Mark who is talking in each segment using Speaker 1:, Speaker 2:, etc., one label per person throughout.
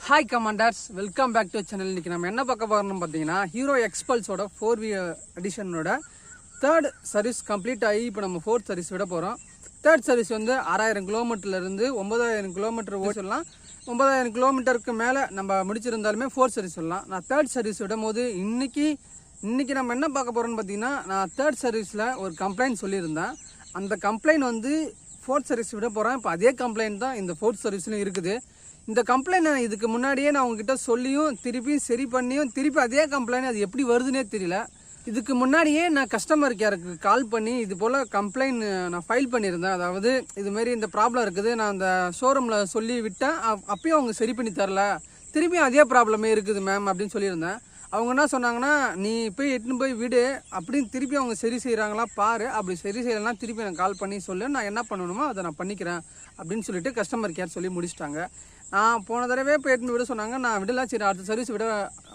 Speaker 1: Hi commanders, welcome back to channel. இன்றைக்கி நம்ம என்ன பார்க்க போகிறோம்னு பார்த்தீங்கன்னா, ஹீரோ எக்ஸ்பல்ஸோட 4V எடிஷனோட தேர்ட் சர்வீஸ் கம்ப்ளீட் ஆகி இப்போ நம்ம ஃபோர்த் சர்வீஸ் விட போகிறோம். தேர்ட் சர்வீஸ் வந்து 6000 கிலோமீட்டர்லேருந்து 9000 கிலோமீட்டர் ஓடி சொல்லலாம். 9000 கிலோமீட்டருக்கு மேலே நம்ம முடிச்சிருந்தாலுமே ஃபோர்த் சர்வீஸ் சொல்லலாம். நான் தேர்ட் சர்வீஸ் விடும் போது இன்றைக்கி நம்ம என்ன பார்க்க போகிறோன்னு பார்த்தீங்கன்னா, நான் தேர்ட் சர்வீஸில் ஒரு கம்ப்ளைண்ட் சொல்லியிருந்தேன். அந்த கம்ப்ளைண்ட் வந்து ஃபோர்த் சர்வீஸ் விட போகிறேன். இப்போ அதே கம்ப்ளைண்ட் தான் இந்த ஃபோர்த் சர்வீஸ்லையும் இருக்குது. இந்த கம்ப்ளைண்ட் நான் இதுக்கு முன்னாடியே நான் உங்ககிட்ட சொல்லியும் திருப்பியும் சரி பண்ணியும் திருப்பி அதே கம்ப்ளைண்ட் அது எப்படி வருதுன்னே தெரியல. இதுக்கு முன்னாடியே நான் கஸ்டமர் கேருக்கு கால் பண்ணி இது போல் கம்ப்ளைண்ட் நான் ஃபைல் பண்ணியிருந்தேன். அதாவது இதுமாரி இந்த ப்ராப்ளம் இருக்குது, நான் அந்த ஷோரூமில் சொல்லி விட்டேன். அப்பயும் அவங்க சரி பண்ணி தரல, திருப்பியும் அதே ப்ராப்ளமே இருக்குது மேம் அப்படின்னு சொல்லியிருந்தேன். அவங்க என்ன சொன்னாங்கன்னா, நீ போய் எட்டுன்னு போய் விடு அப்படின்னு திருப்பி அவங்க சரி செய்கிறாங்களா பாரு, அப்படி சரி செய்யலைன்னா திருப்பி நான் கால் பண்ணி சொல்லு, நான் என்ன பண்ணணுமோ அதை நான் பண்ணிக்கிறேன் அப்படின்னு சொல்லிட்டு கஸ்டமர் கேர் சொல்லி முடிச்சிட்டாங்க. நான் போன தடவை போய் எட்டுன்னு விட சொன்னாங்க, நான் விடலாம், சரி அடுத்த சர்வீஸ்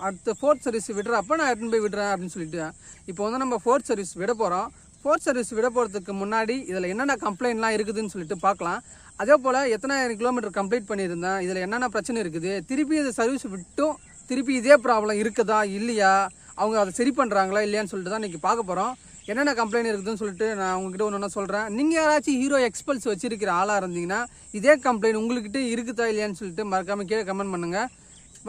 Speaker 1: அடுத்த ஃபோர்த் சர்வீஸ் விடுறப்போ நான் எட்டுன்னு போய் விடுறேன் அப்படின்னு சொல்லிட்டு இப்போ வந்து நம்ம ஃபோர்த் சர்வீஸ் விட போகிறோம். ஃபோர்த் சர்வீஸ் விட போகிறதுக்கு முன்னாடி இதில் என்னென்ன கம்ப்ளைண்ட்லாம் இருக்குதுன்னு சொல்லிட்டு பார்க்கலாம். அதே போல் எத்தனாயிரம் கிலோமீட்டர் கம்ப்ளீட் பண்ணியிருந்தேன், இதில் என்னென்ன பிரச்சனை இருக்குது, திருப்பி இது சர்வீஸ் விட்டும் திருப்பி இதே ப்ராப்ளம் இருக்குதா இல்லையா, அவங்க அதை சரி பண்ணுறாங்களா இல்லையான்னு சொல்லிட்டு தான் இன்றைக்கி பார்க்க போகிறோம். என்னென்ன கம்ப்ளைண்ட் இருக்குதுன்னு சொல்லிட்டு நான் உங்ககிட்ட ஒன்று சொல்கிறேன். நீங்கள் யாராச்சும் ஹீரோ எக்ஸ்பல்ஸ் வச்சிருக்கிற ஆளாக இருந்தீங்கன்னா இதே கம்ப்ளைண்ட் உங்கள்கிட்ட இருக்குதா இல்லையான்னு சொல்லிட்டு மறக்காமல் கீழே கமெண்ட் பண்ணுங்கள்.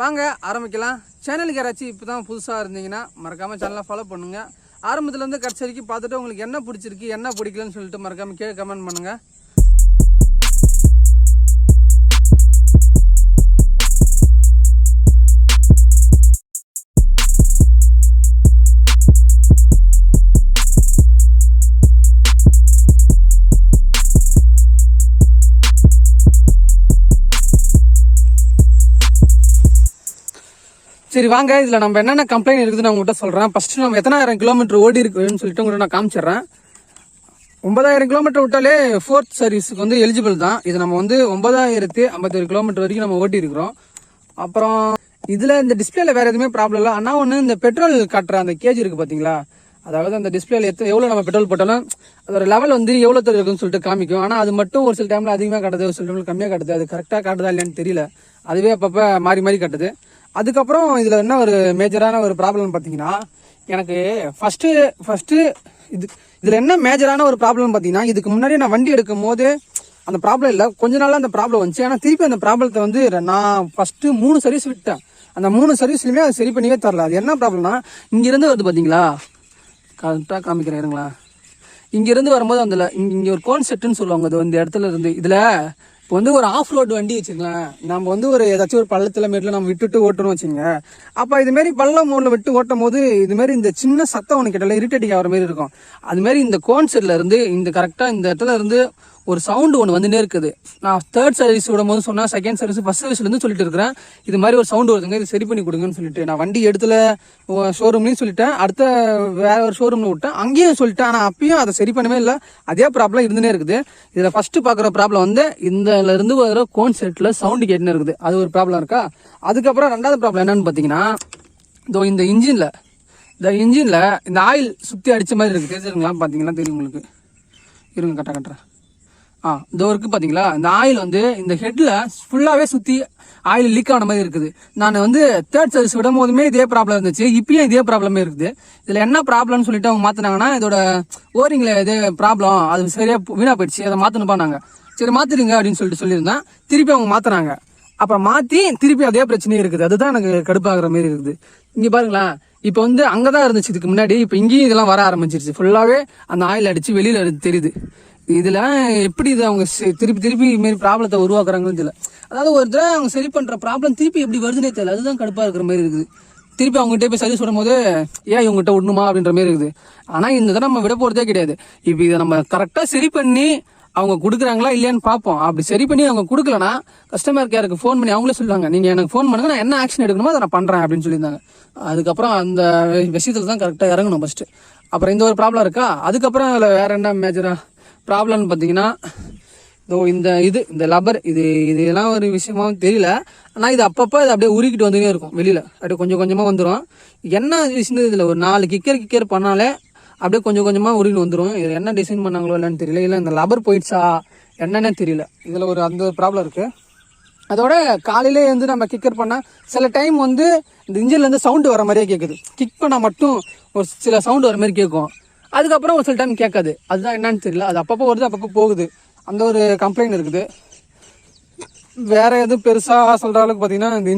Speaker 1: வாங்க ஆரம்பிக்கலாம். சேனலுக்கு யாராச்சும் இப்போ தான் புதுசாக இருந்தீங்கன்னா மறக்காமல் சேனலை ஃபாலோ பண்ணுங்கள். ஆரம்பத்துலேருந்து கடைசி வரைக்கும் பார்த்துட்டு உங்களுக்கு என்ன பிடிச்சிருக்கு என்ன பிடிக்கலன்னு சொல்லிட்டு மறக்காமல் கீழே கமெண்ட் பண்ணுங்கள். சரி வாங்க, இதில் நம்ம என்னென்ன கம்ப்ளைண்ட் இருக்குதுன்னு நான் உங்கள்கிட்ட சொல்கிறேன். ஃபஸ்ட்டு நம்ம எத்தனாயிரம் கிலோமீட்டர் ஓடி இருக்குன்னு சொல்லிட்டு உங்கள்கிட்ட நான் காமிச்சிடுறேன். 9000 கிலோமீட்டர் விட்டாலே ஃபோர்த் சர்வீஸுக்கு வந்து எலிஜிபிள் தான். இது நம்ம வந்து 9051 கிலோமீட்டர் வரைக்கும் நம்ம ஓட்டி இருக்கிறோம். அப்புறம் இதில் இந்த டிஸ்பிளேல வேறு எதுவுமே ப்ராப்ளம் இல்லை. ஆனால் ஒன்று இந்த பெட்ரோல் காட்டுற அந்த கேஜ் இருக்குது பார்த்தீங்களா, அதாவது அந்த டிஸ்பிளேல எவ்வளோ நம்ம பெட்ரோல் போட்டாலும் அதோட லெவல் வந்து எவ்வளோ தூரம் இருக்குன்னு சொல்லிட்டு காமிக்கும். ஆனால் அது மட்டும் ஒரு சில டைமில் அதிகமாக காட்டுது, ஒரு சில டைமில் கம்மியாக காட்டுது. அது கரெக்டாக காட்டுதா இல்லையான்னு தெரியல, அதுவே அப்பப்போ மாறி மாறி காட்டுது. அதுக்கப்புறம் இதில் என்ன ஒரு மேஜரான ஒரு ப்ராப்ளம்னு பார்த்தீங்கன்னா, எனக்கு ஃபஸ்ட்டு இதில் என்ன மேஜரான ஒரு ப்ராப்ளம்னு பார்த்தீங்கன்னா, இதுக்கு முன்னாடி நான் வண்டி எடுக்கும் போது அந்த ப்ராப்ளம் இல்லை, கொஞ்ச நாளாக அந்த ப்ராப்ளம் வந்துச்சு. ஆனால் திருப்பி அந்த ப்ராப்ளத்தை வந்து நான் ஃபஸ்ட்டு 3 சர்வீஸ் விட்டேன். அந்த 3 சர்வீஸ்லையுமே அது சரி பண்ணியே தரல. அது என்ன ப்ராப்ளம்னா, இங்கேருந்து வருது பார்த்தீங்களா, கரெக்டாக காமிக்கிறேன் இருங்களா, இங்கேருந்து வரும்போது அந்த இங்கே ஒரு கோன் செட்டுன்னு சொல்லுவாங்க, அது இந்த இடத்துல இருந்து இதில் இப்போ வந்து ஒரு ஆஃப் ரோடு வண்டி வச்சுக்கலாம், நம்ம வந்து ஒரு ஏதாச்சும் ஒரு பள்ளத்தில் மேட்டில் நம்ம விட்டுட்டு ஓட்டணும் வச்சுங்க. அப்போ இதுமாரி பள்ளம் மூடில் விட்டு ஓட்டும் போது இதுமாரி இந்த சின்ன சத்தம் ஒன்று கேட்டால இரிட்டேட்டிங் ஆகிற மாதிரி இருக்கும். அதுமாரி இந்த கோன் செட்டில் இருந்து இந்த கரெக்டாக இந்த இடத்துல இருந்து ஒரு சவுண்டு ஒன்று வந்துட்டே இருக்குது. நான் தேர்ட் சர்வீஸ் விடும் போது சொன்னால் செகண்ட் சர்வீஸ் ஃபர்ஸ்ட் சர்வீஸ்லேருந்து சொல்லிட்டு இருக்கிறேன், இது மாதிரி ஒரு சவுண்டு வருதுங்க, இது சரி பண்ணி கொடுங்கன்னு சொல்லிட்டு. நான் வண்டி இடத்துல ஷோரூம்லையும் சொல்லிட்டேன், அடுத்த வேற ஒரு ஷோரூமில் விட்டேன், அங்கேயும் சொல்லிட்டேன். ஆனால் அப்பயும் அதை சரி பண்ணவே இல்லை, அதே ப்ராப்ளம் இருந்துனே இருக்குது. இதில் ஃபஸ்ட்டு பார்க்குற ப்ராப்ளம் வந்து இந்த இருந்து வர கோன் செட்டில் சவுண்டு கேட்டுன்னு இருக்குது, அது ஒரு ப்ராப்ளம் இருக்கா. அதுக்கப்புறம் ரெண்டாவது ப்ராப்ளம் என்னன்னு பார்த்தீங்கன்னா, இந்த இன்ஜினில் இந்த ஆயில் சுற்றி அடித்த மாதிரி இருக்குது, தெரிஞ்சுங்களா, பார்த்தீங்கன்னா தெரியும் உங்களுக்கு, இருங்க கட்டுறேன். இந்த ஒர்க்கு பார்த்தீங்களா, இந்த ஆயில் வந்து இந்த ஹெட்டில் ஃபுல்லாகவே சுற்றி ஆயில் லீக் ஆன மாதிரி இருக்குது. நான் வந்து தேர்ட் சர்வீஸ் விடும் போதுமே இதே ப்ராப்ளம் இருந்துச்சு, இப்பயும் இதே ப்ராப்ளமே இருக்குது. இதில் என்ன ப்ராப்ளம்னு சொல்லிட்டு அவங்க மாற்றினாங்கன்னா, இதோட ஓரிங்கில் இதே ப்ராப்ளம், அது சரியாக வீணாக போயிடுச்சு, அதை மாற்றணுப்பா. நாங்கள் சரி மாற்றிடுங்க அப்படின்னு சொல்லியிருந்தேன். திருப்பி அவங்க மாற்றினாங்க. அப்புறம் மாற்றி திருப்பி அதே பிரச்சனையும் இருக்குது. அதுதான் எனக்கு கடுப்பாகிற மாதிரி இருக்குது. இங்கே பாருங்களேன், இப்போ வந்து அங்கே தான் இருந்துச்சு இதுக்கு முன்னாடி, இப்போ இங்கேயும் இதெல்லாம் வர ஆரம்பிச்சிருச்சு. ஃபுல்லாகவே அந்த ஆயில் அடித்து வெளியில் தெரியுது. இதில் எப்படி இது அவங்க திருப்பி இதுமாரி ப்ராப்ளத்தை உருவாக்குறாங்கன்னு தெரியல. அதாவது ஒரு தடவை அவங்க சரி பண்ணுற ப்ராப்ளம் திருப்பி எப்படி வருதுன்னே தெரியல, அதுதான் கடுப்பாக இருக்கிற மாதிரி இருக்குது. திருப்பி அவங்ககிட்ட போய் சர்வீஸ் விடும் போது ஏன் இவங்ககிட்ட விடணுமா அப்படின்ற மாதிரி இருக்குது. ஆனால் இந்த தடவை நம்ம விட போகிறதே கிடையாது. இப்போ இதை நம்ம கரெக்டாக சரி பண்ணி அவங்க கொடுக்குறாங்களா இல்லையான்னு பார்ப்போம். அப்படி சரி பண்ணி அவங்க கொடுக்கலனா கஸ்டமர் கேருக்கு ஃபோன் பண்ணி அவங்களே சொல்லுவாங்க, நீங்கள் எனக்கு ஃபோன் பண்ணுங்க, நான் என்ன ஆக்ஷன் எடுக்கணுமோ அதை நான் பண்ணுறேன் அப்படின்னு சொல்லியிருந்தாங்க. அதுக்கப்புறம் அந்த விஷயத்தில் தான் கரெக்டாக இறங்கணும் ஃபஸ்ட்டு. அப்புறம் இந்த ஒரு ப்ராப்ளம் இருக்கா. அதுக்கப்புறம் அதில் வேற என்ன மேஜராக ப்ராப்ளம்னு பார்த்தீங்கன்னா, இந்த லப்பர் இதெல்லாம் ஒரு விஷயமாவும் தெரியல. ஆனால் இது அப்பப்போ இது அப்படியே உருக்கிட்டு வந்துட்டே இருக்கும், வெளியில் அப்படியே கொஞ்சம் கொஞ்சமாக வந்துடும். என்ன விஷயம், இதில் ஒரு 4 கிக்கர் பண்ணாலே அப்படியே கொஞ்சம் கொஞ்சமாக உருகிட்டு வந்துடும். இது என்ன டிசைன் பண்ணாங்களோ இல்லைன்னு தெரியல, இல்லை இந்த லப்பர் போயிடுச்சா என்னன்னே தெரியல. இதில் அந்த ப்ராப்ளம் இருக்குது. அதோட காலையிலே வந்து நம்ம கிக்கர் பண்ணால் சில டைம் வந்து இந்த இன்ஜின்லேருந்து சவுண்டு வர மாதிரியே கேட்குது. கிக் பண்ணால் மட்டும் ஒரு சில சவுண்டு வர மாதிரி கேட்கும். அதுக்கப்புறம் ஒரு சில டைம் கேட்காது. அதுதான் என்னன்னு தெரியல. அது அப்பப்போ வருது, அப்பப்போ போகுது. அந்த ஒரு கம்ப்ளைண்ட் இருக்குது. வேறு எதுவும் பெருசாக சொல்கிற அளவுக்கு பார்த்தீங்கன்னா இந்த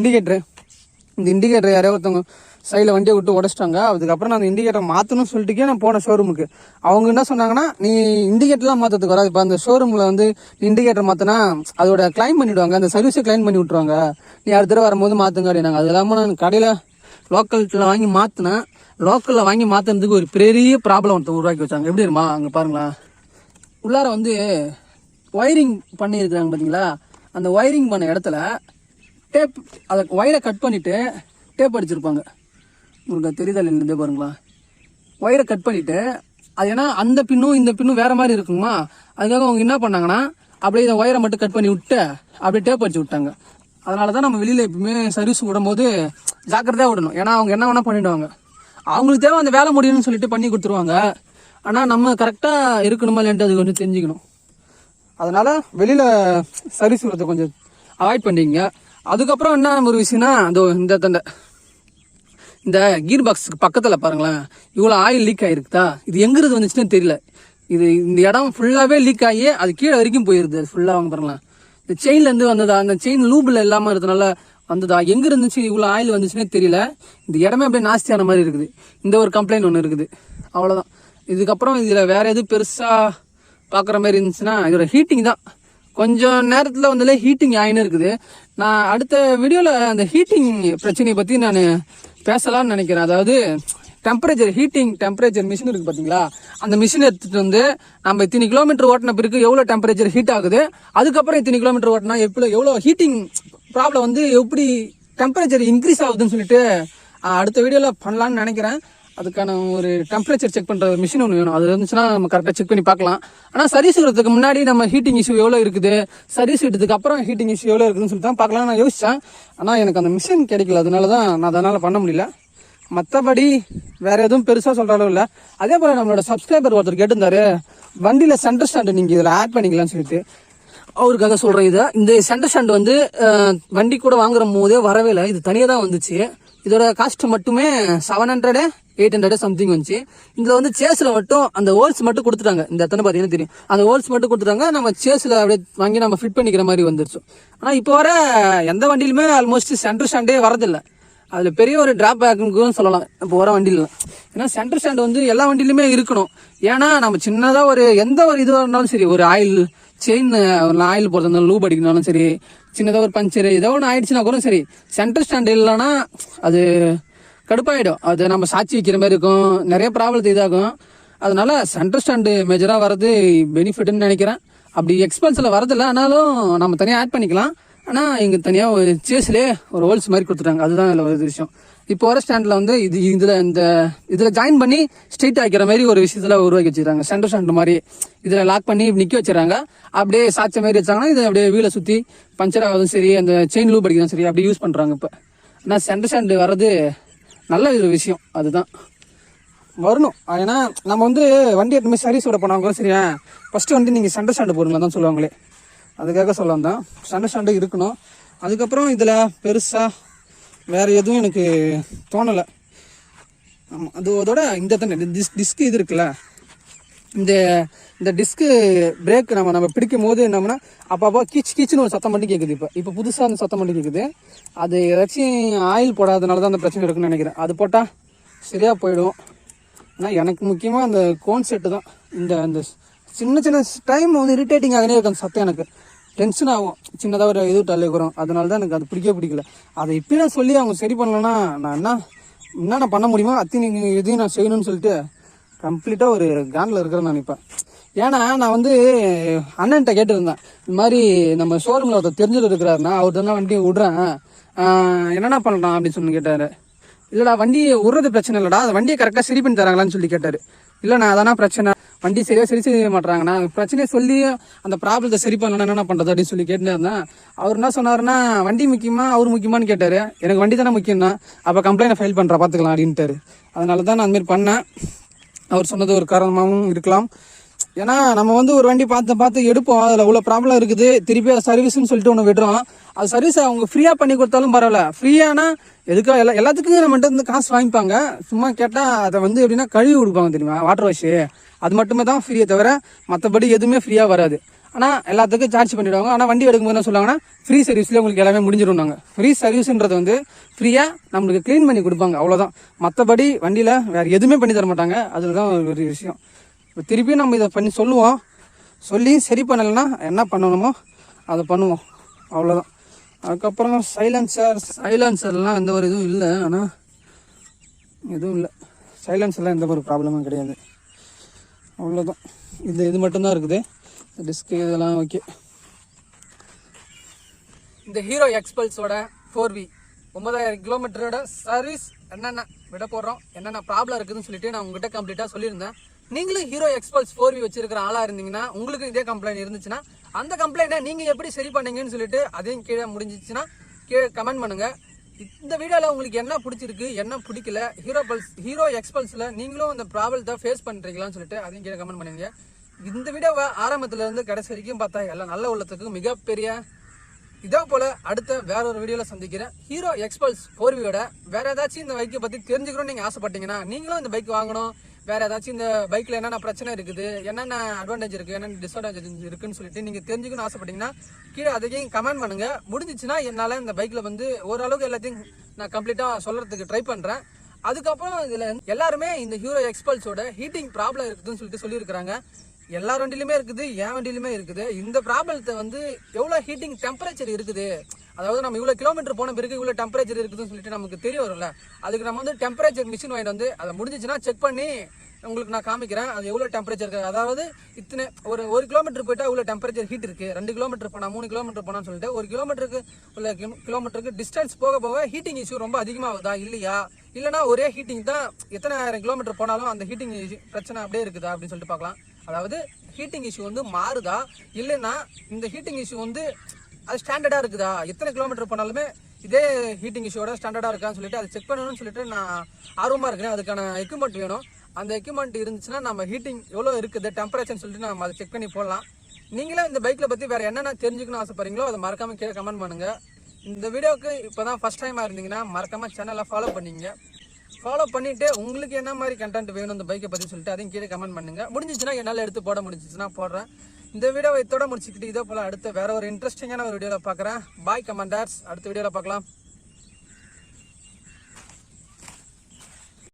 Speaker 1: இண்டிகேட்டர் யாரையோ ஒருத்தவங்க சைடில் வண்டியை விட்டு உடச்சிட்டாங்க. அதுக்கப்புறம் நான் அந்த இண்டிகேட்டர் மாற்றணும்னு சொல்லிட்டுக்கே நான் போனேன் ஷோரூமுக்கு. அவங்க என்ன சொன்னாங்கன்னா, நீ இண்டிகேட்டர்லாம் மாற்றத்துக்கு வராது. இப்போ அந்த ஷோரூமில் வந்து இண்டிகேட்டர் மாற்றினா அதோட கிளைம் பண்ணிவிடுவாங்க, அந்த சர்வீஸை கிளைம் பண்ணி விட்ருவாங்க. நீ அடுத்த தடவை வரும்போது மாற்றுங்க அப்படின்னாங்க. அது இல்லாமல் நான் கடையில் லோக்கலில் வாங்கி மாற்றினேன். லோக்கலில் வாங்கி மாற்றினதுக்கு ஒரு பெரிய ப்ராப்ளம் ஒருத்தர் உருவாக்கி வச்சாங்க. எப்படி இருமா அங்கே பாருங்களா, உள்ளார வந்து ஒயரிங் பண்ணியிருக்கிறாங்க பார்த்தீங்களா. அந்த ஒயரிங் பண்ண இடத்துல டேப், அதை ஒயரை கட் பண்ணிவிட்டு டேப் அடிச்சிருப்பாங்க. உங்களுக்கு தெரியுதா இல்லைன்னு பாருங்களா. ஒயரை கட் பண்ணிவிட்டு அது ஏன்னா அந்த பின்னும் இந்த பின்னும் வேறு மாதிரி இருக்குமா. அதுக்காக அவங்க என்ன பண்ணாங்கன்னா, அப்படியே இந்த ஒயரை மட்டும் கட் பண்ணி விட்டு அப்படியே டேப் அடிச்சு விட்டாங்க. அதனால தான் நம்ம வெளியில் எப்பவுமே சர்வீஸ் விடும்போது ஜாக்கிரதையாக விடணும். ஏன்னா அவங்க என்ன வேணால் பண்ணிவிடுவாங்க. அவங்களுக்கு தேவை அந்த வேலை முடியும்னு சொல்லிட்டு பண்ணி கொடுத்துருவாங்க. ஆனால் நம்ம கரெக்டாக இருக்கணுமா இல்லைன்ட்டு அது கொஞ்சம் தெரிஞ்சுக்கணும். அதனால் வெளியில் சர்வீஸ் விடுறதை கொஞ்சம் அவாய்ட் பண்ணிங்க. அதுக்கப்புறம் என்ன ஒரு விஷயம்னா, இந்த கீர் பாக்ஸுக்கு பக்கத்தில் பாருங்களேன், இவ்வளோ ஆயில் லீக் ஆகிருக்குதா. இது எங்கிறது வந்துச்சுன்னு தெரியல. இந்த இடம் ஃபுல்லாகவே லீக் ஆகி அது கீழே வரைக்கும் போயிருது. அது ஃபுல்லாக அவங்க பாருங்களேன், இந்த செயின்லேருந்து வந்ததா, அந்த செயின் லூபில் இல்லாமல் இருந்ததுனால வந்ததா, எங்கே இருந்துச்சு இவ்வளோ ஆயில் வந்துச்சுன்னே தெரியல. இந்த இடமே அப்படியே நாஸ்தியான மாதிரி இருக்குது. இந்த ஒரு கம்ப்ளைண்ட் ஒன்று இருக்குது, அவ்வளோதான். இதுக்கப்புறம் இதில் வேறு எதுவும் பெருசாக பார்க்குற மாதிரி இருந்துச்சுன்னா இதோட ஹீட்டிங் தான். கொஞ்சம் நேரத்தில் வந்தாலே ஹீட்டிங் ஆகின்னு இருக்குது. நான் அடுத்த வீடியோவில் அந்த ஹீட்டிங் பிரச்சனையை பற்றி நான் பேசலாம்னு நினைக்கிறேன். அதாவது டெம்பரேச்சர் மிஷின் இருக்குது பார்த்தீங்களா, அந்த மிஷின் எடுத்துகிட்டு வந்து நம்ம இத்தனை கிலோமீட்டர் ஓட்டின பிறகு எவ்வளோ டெம்பரேச்சர் ஹீட் ஆகுது, அதுக்கப்புறம் இத்தனை கிலோமீட்டர் ஓட்டினா எவ்வளோ ஹீட்டிங் ப்ராப்ளம் வந்து எப்படி டெம்பரேச்சர் இன்க்ரீஸ் ஆகுதுன்னு சொல்லிட்டு அடுத்த வீடியோவில் பண்ணலான்னு நினைக்கிறேன். அதுக்கான ஒரு டெம்பரேச்சர் செக் பண்ணுற மிஷின் ஒன்று வேணும். அது இருந்துச்சுன்னா நம்ம கரெக்டாக செக் பண்ணி பார்க்கலாம். ஆனால் சர்வீஸ் விடுறதுக்கு முன்னாடி நம்ம ஹீட்டிங் இஷ்யூ எவ்வளோ இருக்குது, சர்வீஸ் விட்டதுக்கு அப்புறம் ஹீட்டிங் இஷ்யூ எவ்வளோ இருக்குதுன்னு சொல்லிட்டு தான் பார்க்கலாம் நான் யோசித்தேன். ஆனால் எனக்கு அந்த மிஷின் கிடைக்கல, அதனால தான் நான் அதனால் பண்ண முடியல. மற்றபடி வேறு எதுவும் பெருசாக சொல்கிற அளவு இல்லை. அதே போல் நம்மளோட சப்ஸ்கிரைபர் ஒருத்தர் கேட்டிருந்தாரு, வண்டியில் சென்டர் ஸ்டாண்டு நீங்கள் இதில் ஆட் பண்ணிக்கலாம்னு சொல்லிட்டு. அவருக்காக சொல்கிறேன். இந்த சென்டர் ஸ்டாண்டு வந்து வண்டி கூட வாங்குற போதே வரவே இல்லை, இது தனியாக தான் வந்துச்சு. இதோட காஸ்ட் மட்டுமே 700-800 சம்திங் வந்துச்சு. இதில் வந்து சேஸில் மட்டும் அந்த ஹோல்ஸ் மட்டும் கொடுத்துட்டாங்க. இந்த எத்தனை பார்த்தீங்கன்னா தெரியும், அந்த ஹோல்ஸ் மட்டும் கொடுத்துட்டாங்க. நம்ம சேஸில் அப்படியே வாங்கி நம்ம ஃபிட் பண்ணிக்கிற மாதிரி வந்துருச்சு. ஆனால் இப்போ வர எந்த வண்டியிலுமே ஆல்மோஸ்ட் சென்டர் ஸ்டாண்டே வரதில்லை. அதில் பெரிய ஒரு ட்ராபேக்குன்னு சொல்லலாம் இப்போ வர வண்டியில். ஏன்னா சென்டர் ஸ்டாண்டு வந்து எல்லா வண்டியிலுமே இருக்கணும். ஏன்னா நம்ம சின்னதாக எந்த ஒரு இதுவாக இருந்தாலும் சரி, ஒரு ஆயில் செயின் ஆயில் போடுறது இருந்தாலும், லூப் அடிக்கணும்னாலும் சரி, சின்னதாக ஒரு பஞ்சரு ஏதோ ஒன்று ஆயிடுச்சுன்னா கூட சரி, சென்டர் ஸ்டாண்டு இல்லைன்னா அது கடுப்பாயிடும். அது நம்ம சாட்சி வைக்கிற மாதிரி இருக்கும், நிறைய ப்ராப்ளத்தை இதாகும். அதனால சென்டர் ஸ்டாண்டு மேஜராக வர்றது பெனிஃபிட்னு நினைக்கிறேன். அப்படி எக்ஸ்பென்ஸில் வரதில்லை, ஆனாலும் நம்ம தனியாக ஆட் பண்ணிக்கலாம். ஆனால் இங்கே தனியாக ஒரு சேஸ்லேயே ஒரு ஹோல்ஸ் மாதிரி கொடுத்துட்டாங்க. அதுதான் இதில் ஒரு விஷயம். இப்போ வர ஸ்டாண்டில் வந்து இதில் ஜாயின் பண்ணி ஸ்ட்ரெயிட் ஆகிக்கிற மாதிரி ஒரு விஷயத்தில் உருவாக்கி வச்சுருக்காங்க. சென்டர் ஸ்டாண்டு மாதிரி இதில் லாக் பண்ணி நிற்க வச்சுறாங்க. அப்படியே சாட்ச மாதிரி வச்சாங்கன்னா இதை அப்படியே வீலை சுற்றி பஞ்சர் ஆகுதும் சரி, அந்த செயின் லூப் அடிக்கிறதும் சரி, அப்படி யூஸ் பண்ணுறாங்க இப்போ. ஆனால் சென்டர் ஸ்டாண்டு வர்றது நல்ல ஒரு விஷயம், அதுதான் வரணும். ஏன்னா நம்ம வந்து வண்டி எப்பவுமே சர்வீஸ் விட போனாங்க சரியா, ஃபஸ்ட்டு வண்டி நீங்கள் சென்டர் ஸ்டாண்டு போடுங்களா தான் சொல்லுவாங்களே, அதுக்காக சொல்ல வந்தேன். சென்டர் ஸ்டாண்டு இருக்கணும். அதுக்கப்புறம் இதில் பெருசாக வேறு எதுவும் எனக்கு தோணலை. ஆமாம், அதோட இந்த டிஸ்க்கு இது இருக்குல்ல, இந்த டிஸ்க்கு பிரேக் நம்ம பிடிக்கும் போது என்னம்னா அப்போ கீச்சுன்னு ஒரு சத்தம் மட்டும் கேட்குது. இப்போ புதுசாக அந்த சத்தம் மட்டும் கேட்குது. அது ஏதாச்சும் ஆயில் போடாதனால தான் அந்த பிரச்சனை இருக்குன்னு நினைக்கிறேன். அது போட்டால் சரியாக போயிடும். ஆனால் எனக்கு முக்கியமாக அந்த கோன் செட்டு தான். இந்த சின்ன டைம் வந்து இரிட்டேட்டிங் ஆகவே இருக்கும். அந்த சத்தம் எனக்கு டென்ஷன் ஆகும். சின்னதாக ஒரு இது தள்ளிக்கிறோம். அதனால தான் எனக்கு அது பிடிக்கல. அதை இப்படியே சொல்லி அவங்க சரி பண்ணலன்னா நான் என்னென்ன பண்ண முடியுமோ நீங்கள் இதையும் நான் செய்யணும்னு சொல்லிட்டு கம்ப்ளீட்டாக ஒரு கேனில் இருக்கிறேன்னு நினைப்பேன். ஏன்னா நான் வந்து அண்ணன்ட்ட கேட்டுருந்தேன், இந்த மாதிரி நம்ம ஷோரூமில் ஒருத்தர் தெரிஞ்சது இருக்கிறாருன்னா அவர் தான் வண்டியை விட்றேன், என்னென்ன பண்ணலாம் அப்படின்னு சொல்லி கேட்டார். இல்லைடா வண்டியை விட்றது பிரச்சனை இல்லைடா, அந்த வண்டியை கரெக்டாக சரி பண்ணி தராங்களான்னு சொல்லி கேட்டார். இல்லைண்ணா அதானா பிரச்சனை, வண்டி சரியாக சரி செய்ய மாட்டாங்கண்ணா, பிரச்சனையை சொல்லி அந்த ப்ராப்ளத்தை சரி பண்ணலாம் என்ன பண்ணுறது அப்படின்னு சொல்லி கேட்டுட்டு இருந்தேன். அவர் என்ன சொன்னார்னா, வண்டி முக்கியமாக அவர் முக்கியமானு கேட்டார். எனக்கு வண்டி தானே முக்கியம்னா, அப்போ கம்ப்ளைண்ட் ஃபைல் பண்ணுறா பார்த்துக்கலாம் அப்படின்ட்டாரு. அதனால தான் நான் அந்தமாரி பண்ணேன். அவர் சொன்னது ஒரு காரணமாகவும் இருக்கலாம். ஏன்னா நம்ம வந்து ஒரு வண்டி பார்த்து எடுப்போம், அதில் இவ்வளோ ப்ராப்ளம் இருக்குது, திருப்பி அதை சர்வீஸ்ன்னு சொல்லிட்டு ஒன்று விடுறோம். அது சர்வீஸ் அவங்க ஃப்ரீயாக பண்ணி கொடுத்தாலும் பரவாயில்ல. ஃப்ரீயானா எதுக்காக எல்லாத்துக்கும் நம்மகிட்ட வந்து காசு வாங்கிப்பாங்க. சும்மா கேட்டால் அதை வந்து எப்படின்னா கழுவி கொடுப்பாங்க தெரியுமா, வாட்டர் வாஷ். அது மட்டுமே தான் ஃப்ரீயே தவிர மற்றபடி எதுவுமே ஃப்ரீயாக வராது. ஆனால் எல்லாத்துக்கும் சார்ஜ் பண்ணிவிடுவாங்க. ஆனால் வண்டி எடுக்கும்போது என்ன சொல்லுவாங்கன்னா ஃப்ரீ சர்வீஸ்லேயே உங்களுக்கு எல்லாமே முடிஞ்சிடுவாங்க. ஃப்ரீ சர்வீஸ்ன்றது வந்து ஃப்ரீயாக நம்மளுக்கு க்ளீன் பண்ணி கொடுப்பாங்க, அவ்வளோதான். மற்றபடி வண்டியில் வேறு எதுவுமே பண்ணி தர மாட்டாங்க. அதில் தான் ஒரு விஷயம். இப்போ திருப்பியும் நம்ம இதை பண்ணி சொல்லுவோம், சொல்லி சரி பண்ணலைன்னா என்ன பண்ணணுமோ அதை பண்ணுவோம், அவ்வளோதான். அதுக்கப்புறம் சைலன்சர்லாம் எந்த ஒரு இதுவும் இல்லை. ஆனால் எதுவும் இல்லை, சைலன்சர்லாம் எந்த ஒரு ப்ராப்ளமும் கிடையாது, அவ்வளோதான். இது மட்டும்தான் இருக்குது, டிஸ்க்கு இதெல்லாம் ஓகே. இந்த ஹீரோ எக்ஸ்பல்ஸோட 4V 9000 கிலோமீட்டரோட சர்வீஸ் என்னென்ன விட போடுறோம், என்னென்ன ப்ராப்ளம் இருக்குதுன்னு சொல்லிட்டு நான் உங்ககிட்ட கம்ப்ளீட்டாக சொல்லியிருந்தேன். நீங்களும் ஹீரோ எக்ஸ்பல்ஸ் 4V வச்சிருக்கிற ஆளாக இருந்தீங்கன்னா, உங்களுக்கு இதே கம்ப்ளைண்ட் இருந்துச்சுன்னா அந்த கம்ப்ளைண்ட்டை நீங்கள் எப்படி சரி பண்ணீங்கன்னு சொல்லிட்டு அதையும் கீழே முடிஞ்சிச்சுன்னா கீழே கமெண்ட் பண்ணுங்க. இந்த வீடியோவில் உங்களுக்கு என்ன பிடிச்சிருக்கு, என்ன பிடிக்கல, ஹீரோ எக்ஸ்பல்ஸில் நீங்களும் அந்த ப்ராப்ளத்தை ஃபேஸ் பண்ணுறீங்களான்னு சொல்லிட்டு அதையும் கீழே கமெண்ட் பண்ணுங்க. இந்த வீடியோவை ஆரம்பத்துலேருந்து கடைசி வரைக்கும் பார்த்தா எல்லாம் நல்ல உள்ளத்துக்கு மிகப்பெரிய இதே போல் அடுத்த வேற ஒரு வீடியோவில் சந்திக்கிறேன். ஹீரோ எக்ஸ்பல்ஸ் 4Vயோட வேற ஏதாச்சும் இந்த பைக்கை பற்றி தெரிஞ்சுக்கணும்னு நீங்கள் ஆசைப்பட்டீங்கன்னா, நீங்களும் இந்த பைக் வாங்கணும், வேற ஏதாச்சும் இந்த பைக்கில் என்னென்ன பிரச்சனை இருக்குது, என்னென்ன அட்வான்டேஜ் இருக்குது, என்னென்ன டிஸ்அட்வான்டேஜ் இருக்குன்னு சொல்லிட்டு நீங்கள் தெரிஞ்சுக்கணும்னு ஆசைப்பட்டீங்கன்னா கீழே அதையும் கமெண்ட் பண்ணுங்க. முடிஞ்சிச்சுன்னா என்னால் இந்த பைக்கில் வந்து ஓரளவுக்கு எல்லாத்தையும் நான் கம்ப்ளீட்டாக சொல்கிறதுக்கு ட்ரை பண்ணுறேன். அதுக்கப்புறம் இதில் எல்லாருமே இந்த ஹீரோ எக்ஸ்பல்ஸோட ஹீட்டிங் ப்ராப்ளம் இருக்குதுன்னு சொல்லிட்டு சொல்லியிருக்கிறாங்க. எல்லா வண்டியிலுமே இருக்குது, என் வண்டியிலுமே இருக்குது. இந்த ப்ராப்ளத்தை வந்து எவ்வளோ ஹீட்டிங் டெம்பரேச்சர் இருக்குது, அதாவது நம்ம இவ்வளோ கிலோமீட்டர் போன பிறகு இவ்வளோ டெம்பரேச்சர் இருக்குதுன்னு சொல்லிட்டு நமக்கு தெரிய வரும்ல. அதுக்கு நம்ம வந்து டெம்பரேச்சர் மிஷின் வாங்கிட்டு வந்து அதை முடிஞ்சிச்சுன்னா செக் பண்ணி உங்களுக்கு நான் காமிக்கிறேன் அது எவ்வளோ டெம்பரேச்சர் இருக்குது. அதாவது இத்தனை ஒரு கிலோமீட்டர் போயிட்டா இவ்வளோ டெம்பரேச்சர் ஹீட் இருக்குது, 2 கிலோமீட்டர் போனால் 3 கிலோமீட்டர் போனான்னு சொல்லிட்டு ஒரு கிலோமீட்டருக்கு டிஸ்டன்ஸ் போக போக ஹீட்டிங் இஷ்யூ ரொம்ப அதிகமாகுதா இல்லையா, இல்லைனா ஒரே ஹீட்டிங் தான் எத்தனை 1000 கிலோமீட்டர் போனாலும் அந்த ஹீட்டிங் பிரச்சனை அப்படியே இருக்குதா அப்படின்னு சொல்லிட்டு பார்க்கலாம். அதாவது ஹீட்டிங் இஷ்யூ வந்து மாறுதா இல்லைன்னா இந்த ஹீட்டிங் இஷ்யூ வந்து அது ஸ்டாண்டர்டாக இருக்குதா, எத்தனை கிலோமீட்டர் போனாலுமே இதே ஹீட்டிங் இஷ்யூவோட ஸ்டாண்டர்டாக இருக்கான்னு சொல்லிட்டு அதை செக் பண்ணணும்னு சொல்லிட்டு நான் ஆர்வமாக இருக்கிறேன். அதுக்கான எக்யூப்மெண்ட் வேணும். அந்த எக்யூப்மெண்ட் இருந்துச்சுன்னா நம்ம ஹீட்டிங் எவ்வளோ இருக்குது டெம்பரேச்சர்னு சொல்லிட்டு நம்ம அதை செக் பண்ணி போடலாம். நீங்களே இந்த பைக்கில் பற்றி வேறு என்னென்ன தெரிஞ்சுக்கணும்னு ஆசைப்படுறீங்களோ அதை மறக்காமல் கீழே கமெண்ட் பண்ணுங்கள். இந்த வீடியோவுக்கு இப்போ தான் ஃபஸ்ட் டைமாக இருந்தீங்கன்னா மறக்காமல் சேனலை ஃபாலோ பண்ணிங்க. ஃபாலோ பண்ணிவிட்டு உங்களுக்கு என்ன மாதிரி கண்டென்ட் வேணும் இந்த பைக்கை பற்றி சொல்லிட்டு அதையும் கீழே கமெண்ட் பண்ணுங்கள். முடிஞ்சிச்சுன்னா என்னால் எடுத்து போட முடிஞ்சிச்சுன்னா போடுறேன். இந்த வீடியோவை இதோட முடிச்சுக்கிட்டு இதே போல் அடுத்த வேறு ஒரு இன்ட்ரெஸ்டிங்கான ஒரு வீடியோவில் பார்க்குறேன். பாய் கமெண்டர்ஸ், அடுத்த வீடியோவில் பார்க்கலாம்.